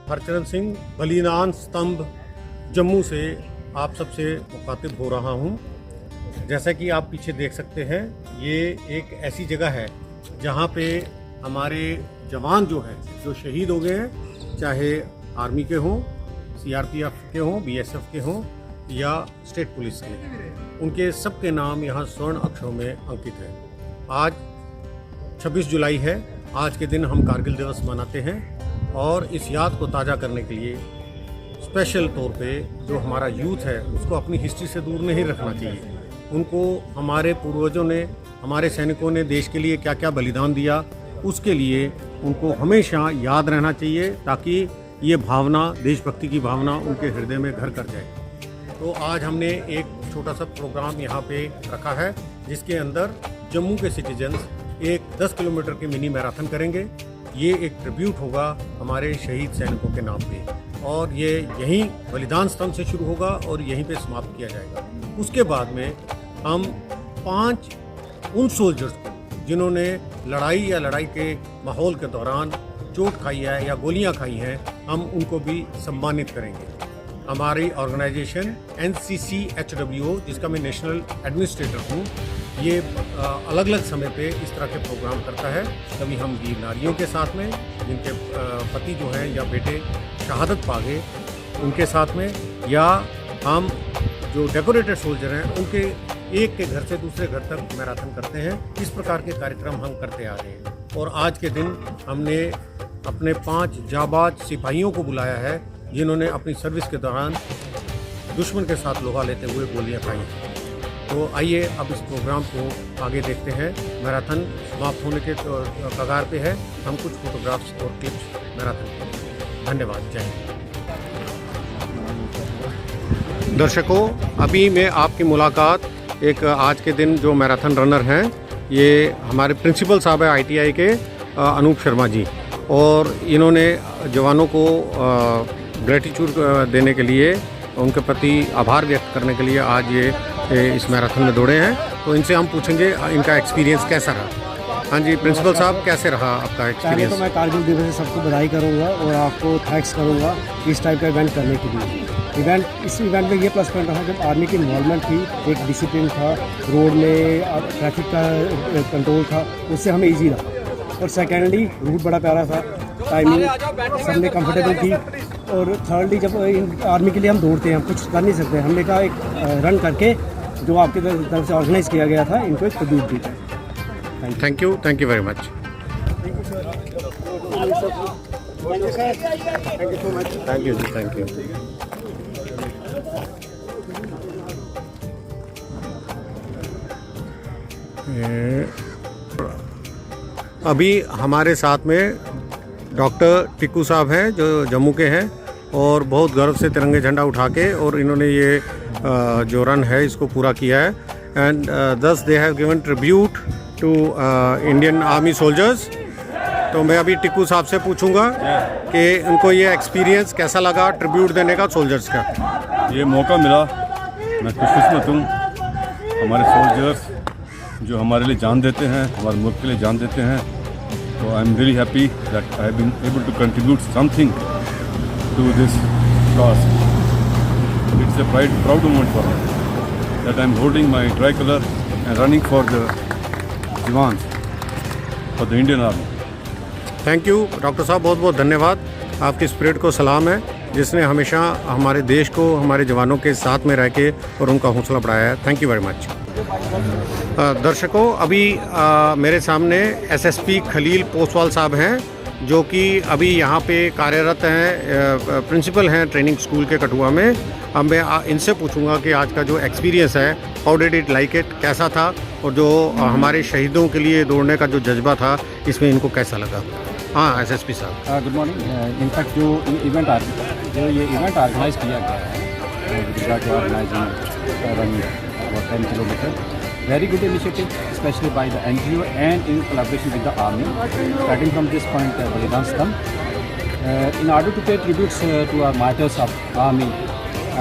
हरचरण सिंह, बलिदान स्तंभ, जम्मू से आप सबसे मुखातिब हो रहा हूं। जैसा कि आप पीछे देख सकते हैं, ये एक ऐसी जगह है जहां पे हमारे जवान जो शहीद हो गए हैं, चाहे आर्मी के हों, सीआरपीएफ के हों, बीएसएफ के हों या स्टेट पुलिस के, उनके सबके नाम यहाँ स्वर्ण अक्षरों में अंकित है। आज 26 जुलाई है। आज के दिन हम कारगिल दिवस मनाते हैं और इस याद को ताज़ा करने के लिए स्पेशल तौर पे जो हमारा यूथ है उसको अपनी हिस्ट्री से दूर नहीं रखना चाहिए। उनको हमारे पूर्वजों ने, हमारे सैनिकों ने देश के लिए क्या क्या बलिदान दिया, उसके लिए उनको हमेशा याद रहना चाहिए ताकि ये भावना, देशभक्ति की भावना उनके हृदय में घर कर जाए। तो आज हमने एक छोटा सा प्रोग्राम यहाँ पे रखा है जिसके अंदर जम्मू के सिटीजन्स एक 10 किलोमीटर की मिनी मैराथन करेंगे। ये एक ट्रिब्यूट होगा हमारे शहीद सैनिकों के नाम पे और ये यहीं बलिदान स्तंभ से शुरू होगा और यहीं पे समाप्त किया जाएगा। उसके बाद में हम 5 उन सोल्जर्स को जिन्होंने लड़ाई या लड़ाई के माहौल के दौरान चोट खाई है या गोलियां खाई हैं, हम उनको भी सम्मानित करेंगे। हमारी ऑर्गेनाइजेशन NCCHWO, जिसका मैं नेशनल एडमिनिस्ट्रेटर हूँ, ये अलग अलग समय पे इस तरह के प्रोग्राम करता है। कभी हम वीर नारियों के साथ में, जिनके पति जो हैं या बेटे शहादत पा गए, उनके साथ में, या हम जो डेकोरेटेड सोल्जर हैं उनके एक के घर से दूसरे घर तक मैराथन करते हैं। इस प्रकार के कार्यक्रम हम करते आ रहे हैं और आज के दिन हमने अपने 5 जाबाज सिपाहियों को बुलाया है जिन्होंने अपनी सर्विस के दौरान दुश्मन के साथ लोहा लेते हुए गोलियां खाई। तो आइए अब इस प्रोग्राम को आगे देखते हैं। मैराथन समाप्त होने के कगार पे है। हम कुछ फोटोग्राफ्स और क्लिप्स मैराथन के। धन्यवाद। जय हिंद। दर्शकों, अभी मैं आपकी मुलाकात एक आज के दिन जो मैराथन रनर हैं, ये हमारे प्रिंसिपल साहब है ITI के, अनूप शर्मा जी, और इन्होंने जवानों को ग्रेटिट्यूड देने के लिए, उनके प्रति आभार व्यक्त करने के लिए आज ये इस मैराथन में दौड़े हैं। तो इनसे हम पूछेंगे इनका एक्सपीरियंस कैसा रहा। हाँ जी, प्रिंसिपल साहब, कैसे रहा आपका एक्सपीरियंस? तो मैं कारगिल दिवस से सबको बधाई करूँगा और आपको थैंक्स करूँगा इस टाइप का इवेंट करने के लिए। इस इवेंट में ये प्लस पॉइंट रहा जब आर्मी की इन्वॉल्वमेंट थी, एक डिसिप्लिन था, रोड में ट्रैफिक का कंट्रोल था, उससे हमें ईजी रहा। और सेकेंडली रूट बड़ा प्यारा था, टाइमिंग सबने कंफर्टेबल थी। और थर्डली जब आर्मी के लिए हम दौड़ते हैं, हम कुछ कर नहीं सकते, हमने कहा एक रन करके जो आपकी तरफ से ऑर्गेनाइज किया गया था, इनको एक ट्रिब्यूट दी जाए। Thank you very much. Thank you ji, thank you. अभी हमारे साथ में डॉक्टर टिक्कू साहब हैं जो जम्मू के हैं और बहुत गर्व से तिरंगे झंडा उठा के और इन्होंने ये जो रन है इसको पूरा किया है। And this they have given tribute to Indian army soldiers. तो मैं अभी टिक्कू साहब से पूछूंगा कि उनको ये एक्सपीरियंस कैसा लगा ट्रिब्यूट देने का सोल्जर्स का। ये मौका मिला, मैं खुशकिस्मत हूँ। हमारे सोल्जर्स जो हमारे लिए जान देते हैं, हमारे मुल्क के लिए जान देते हैं, तो I am really happy that I have been able to contribute something to this cause. It's a proud moment for me that I am holding my tricolour and running for the jawans for the Indian army. Thank you doctor साहब, बहुत बहुत धन्यवाद। आपकी spirit को सलाम है जिसने हमेशा हमारे देश को, हमारे जवानों के साथ में रह के और उनका हौसला बढ़ाया है। Thank you very much. दर्शकों, अभी मेरे सामने SSP खलील पोसवाल साहब हैं जो कि अभी यहाँ पे कार्यरत हैं, प्रिंसिपल हैं ट्रेनिंग स्कूल के कठुआ में। अब मैं इनसे पूछूंगा कि आज का जो एक्सपीरियंस है, how did it like it, कैसा था, और जो हमारे शहीदों के लिए दौड़ने का जो जज्बा था इसमें इनको कैसा लगा। हाँ, SSP साहब। Good morning. इनफैक्ट जो ये इवेंट ऑर्गेनाइज किया गया है with organising running 10 kilometre, very good initiative, especially by the NGO and in collaboration with the army. Starting from this point, Balidan Stambh, in order to pay tributes to our martyrs of army,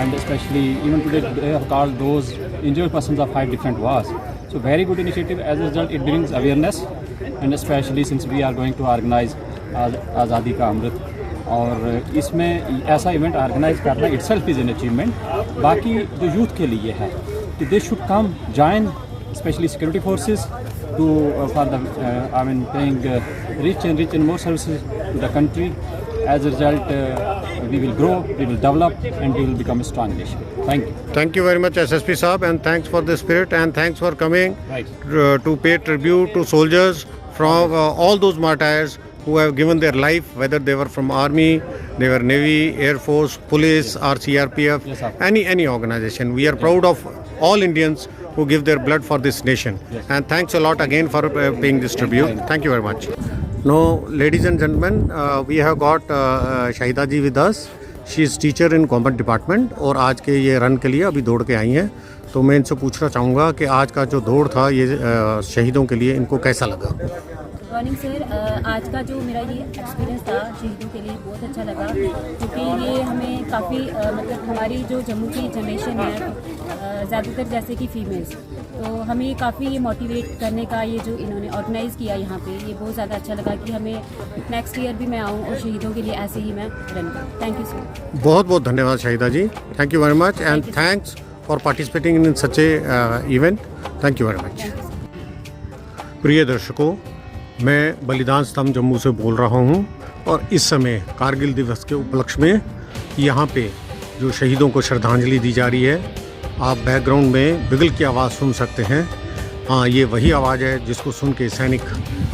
and especially even today they have called those injured persons of 5 different wars. So very good initiative. As a result, it brings awareness, and especially since we are going to organize Azadi Ka Amrit और इसमें ऐसा event organise करना itself is an achievement. बाकी जो youth के लिए है कि they should come join specially security forces to for the paying rich and more services to the country. As a result, we will grow, we will develop, and we will become a strong nation. Thank you. Thank you very much, SSP Saab, and thanks for the spirit, and thanks for coming Right. to pay tribute to soldiers from all those martyrs who have given their life, whether they were from army, they were navy, air force, police, or CRPF, Yes, sir. any organization. We are proud of all Indians who give their blood for this nation. Yes. And thanks a lot again for paying this tribute. Thank you very much. Now, ladies and gentlemen, we have got Shahida ji with us. She is teacher in combat department और आज के ये run के लिए अभी दौड़ के आई हैं। तो मैं इनसे पूछना चाहूँगा कि आज का जो दौड़ था ये शहीदों के लिए इनको कैसा लगा? मॉर्निंग सर, आज का जो मेरा ये एक्सपीरियंस था शहीदों के लिए बहुत अच्छा लगा, क्योंकि ये हमें काफ़ी मतलब हमारी जो जम्मू की जनरेशन है ज़्यादातर जैसे कि फीमेल्स, तो हमें काफ़ी ये मोटिवेट करने का ये जो इन्होंने ऑर्गेनाइज़ किया यहाँ पे, ये बहुत ज़्यादा अच्छा लगा कि हमें नेक्स्ट ईयर भी मैं आऊँ और शहीदों के लिए ऐसे ही मैं रन करूँ। Thank you sir. बहुत बहुत धन्यवाद Shahida ji. Thank you very much and thanks for participating in such a event. Thank you very much. प्रिय दर्शकों, मैं बलिदान स्तंभ जम्मू से बोल रहा हूं और इस समय कारगिल दिवस के उपलक्ष्य में यहाँ पे जो शहीदों को श्रद्धांजलि दी जा रही है, आप बैकग्राउंड में बिगल की आवाज़ सुन सकते हैं। हाँ, ये वही आवाज़ है जिसको सुन के सैनिक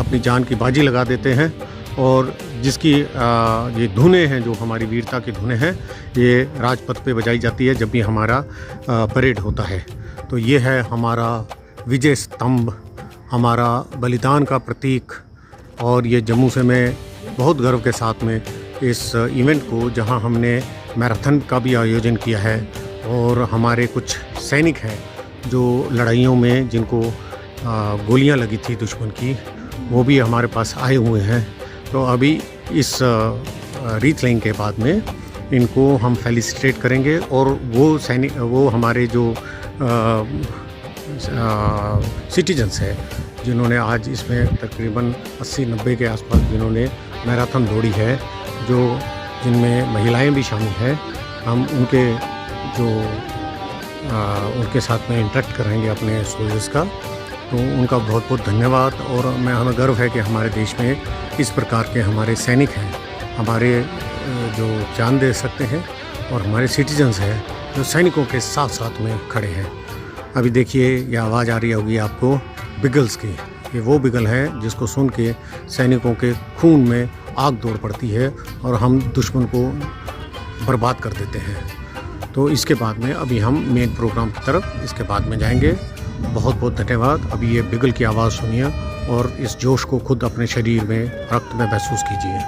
अपनी जान की बाजी लगा देते हैं और जिसकी ये धुनें हैं, जो हमारी वीरता की धुनें हैं, ये राजपथ पे बजाई जाती है जब भी हमारा परेड होता है। तो ये है हमारा विजय स्तंभ, हमारा बलिदान का प्रतीक। और ये जम्मू से मैं बहुत गर्व के साथ में इस इवेंट को, जहां हमने मैराथन का भी आयोजन किया है और हमारे कुछ सैनिक हैं जो लड़ाइयों में जिनको गोलियां लगी थी दुश्मन की, वो भी हमारे पास आए हुए हैं। तो अभी इस रीथलाइंग के बाद में इनको हम फेलिसिटेट करेंगे और वो सैनिक, वो हमारे जो सिटीजन्स हैं जिन्होंने आज इसमें तकरीबन 80-90 के आसपास जिन्होंने मैराथन दौड़ी है, जो जिनमें महिलाएं भी शामिल हैं, हम उनके जो उनके साथ में इंटरेक्ट करेंगे अपने सोल्जर्स का। तो उनका बहुत बहुत धन्यवाद। और हमें गर्व है कि हमारे देश में इस प्रकार के हमारे सैनिक हैं, हमारे जो जान दे सकते हैं और हमारे सिटीजन्स हैं जो सैनिकों के साथ साथ में खड़े हैं। अभी देखिए ये आवाज़ आ रही होगी आपको बिगल्स की। ये वो बिगल है जिसको सुन के सैनिकों के खून में आग दौड़ पड़ती है और हम दुश्मन को बर्बाद कर देते हैं। तो इसके बाद में अभी हम मेन प्रोग्राम की तरफ इसके बाद में जाएंगे। बहुत बहुत धन्यवाद। अभी ये बिगल की आवाज़ सुनिए और इस जोश को खुद अपने शरीर में, रक्त में महसूस कीजिए।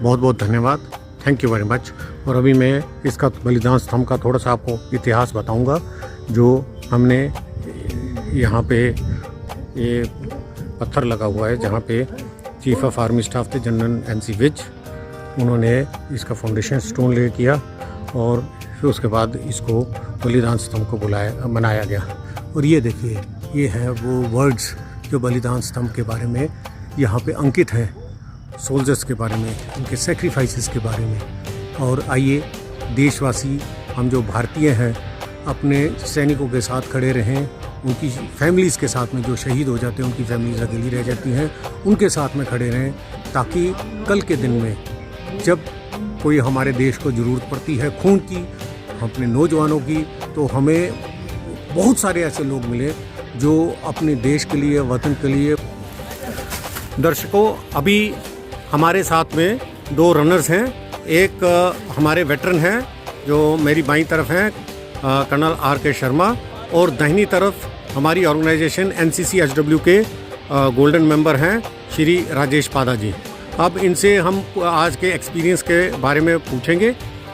बहुत बहुत धन्यवाद। Thank you very much. और अभी मैं इसका बलिदान स्तंभ का थोड़ा सा आपको इतिहास बताऊंगा। जो हमने यहाँ पे ये पत्थर लगा हुआ है जहाँ पे चीफ ऑफ आर्मी स्टाफ थे जनरल NC विज, उन्होंने इसका फाउंडेशन स्टोन ले किया और फिर उसके बाद इसको बलिदान स्तंभ को बनाया गया। और ये देखिए, ये है वो वर्ड्स जो बलिदान स्तंभ के बारे में यहाँ पे अंकित है, सोल्जर्स के बारे में, उनके सेक्रीफाइसेस के बारे में। और आइए देशवासी, हम जो भारतीय हैं, अपने सैनिकों के साथ खड़े रहें, उनकी फैमिलीज़ के साथ में जो शहीद हो जाते हैं, उनकी फैमिलीज़ अकेली रह जाती हैं, उनके साथ में खड़े रहें, ताकि कल के दिन में जब कोई हमारे देश को ज़रूरत पड़ती है खून की, अपने नौजवानों की, तो हमें बहुत सारे ऐसे लोग मिले जो अपने देश के लिए, वतन के लिए। दर्शकों, अभी हमारे साथ में 2 रनर्स हैं। एक हमारे वेटरन हैं जो मेरी बाईं तरफ हैं, कर्नल RK शर्मा, और दाहिनी तरफ हमारी ऑर्गेनाइजेशन NCC HW के गोल्डन मेंबर हैं श्री राजेश पादा जी। अब इनसे हम आज के एक्सपीरियंस के बारे में पूछेंगे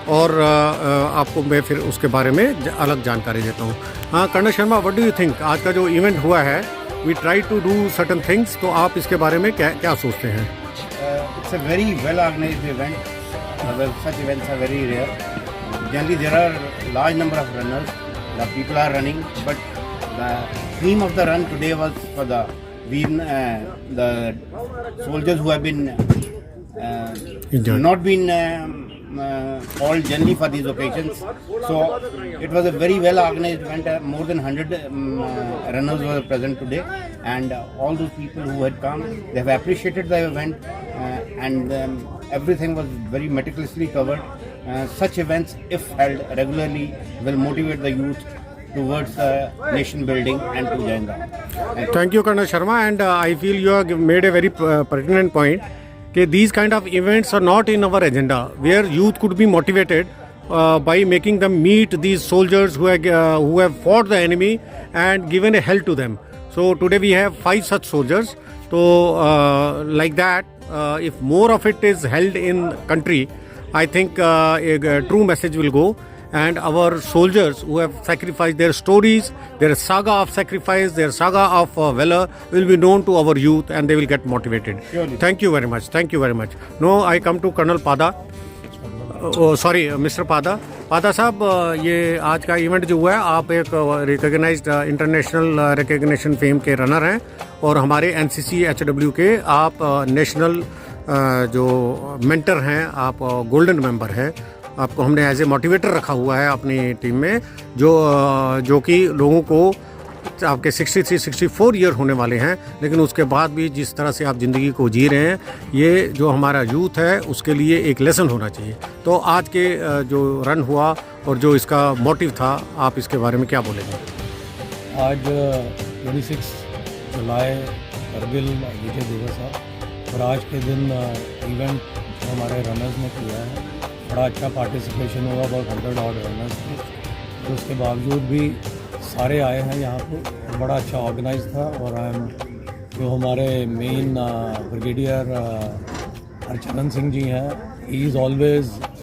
और आपको मैं फिर उसके बारे में अलग जानकारी देता हूँ। हाँ colonel Sharma, what do you think? आज का जो इवेंट हुआ है, we try to do certain things, तो आप इसके बारे में क्या सोचते हैं? It's a very well organized event. Well, such events are very rare. Generally, there are large number of runners. The people are running, but the theme of the run today was for the been the soldiers who have been Injured. not been called generally for these occasions. So it was a very well organized event. More than 100 runners were present today, and all those people who had come, they have appreciated the event, and everything was very meticulously covered. Such events, if held regularly, will motivate the youth towards nation building and to join them. Thank you, Colonel Sharma, and I feel you have made a very pertinent point. Okay, these kind of events are not in our agenda, where youth could be motivated by making them meet these soldiers who have fought the enemy and given a help to them. So today we have 5 such soldiers. So like that, if more of it is held in country, I think a true message will go. And our soldiers who have sacrificed their stories, their saga of sacrifice, their saga of valor will be known to our youth, and they will get motivated. Surely. Thank you very much. Thank you very much. Now I come to Colonel Pada. Mister पादा साहब, ये आज का event जो हुआ है, आप एक रिकॉग्नाइज्ड इंटरनेशनल रिकॉग्निशन फेम के रनर हैं और हमारे एनसीसी एचडब्ल्यू के आप नेशनल जो मेंटर हैं, आप गोल्डन मेंबर हैं। आपको हमने एज ए मोटिवेटर रखा हुआ है अपनी टीम में, जो कि लोगों को आपके 63-64 ईयर होने वाले हैं, लेकिन उसके बाद भी जिस तरह से आप ज़िंदगी को जी रहे हैं, ये जो हमारा यूथ है उसके लिए एक लेसन होना चाहिए। तो आज के जो रन हुआ और जो इसका मोटिव था, आप इसके बारे में क्या बोलेंगे? आज 26 जुलाई करगिल विजय दिवस है और आज के दिन इवेंट जो हमारे रनर्स ने किया है, बड़ा अच्छा पार्टिसिपेशन हुआ, बहुत 100 ऑड रनर्स थे। तो उसके बावजूद भी सारे आए हैं यहाँ पे, बड़ा अच्छा ऑर्गेनाइज था। और जो हमारे मेन ब्रिगेडियर हरचरण सिंह जी हैं, ही इज़ ऑलवेज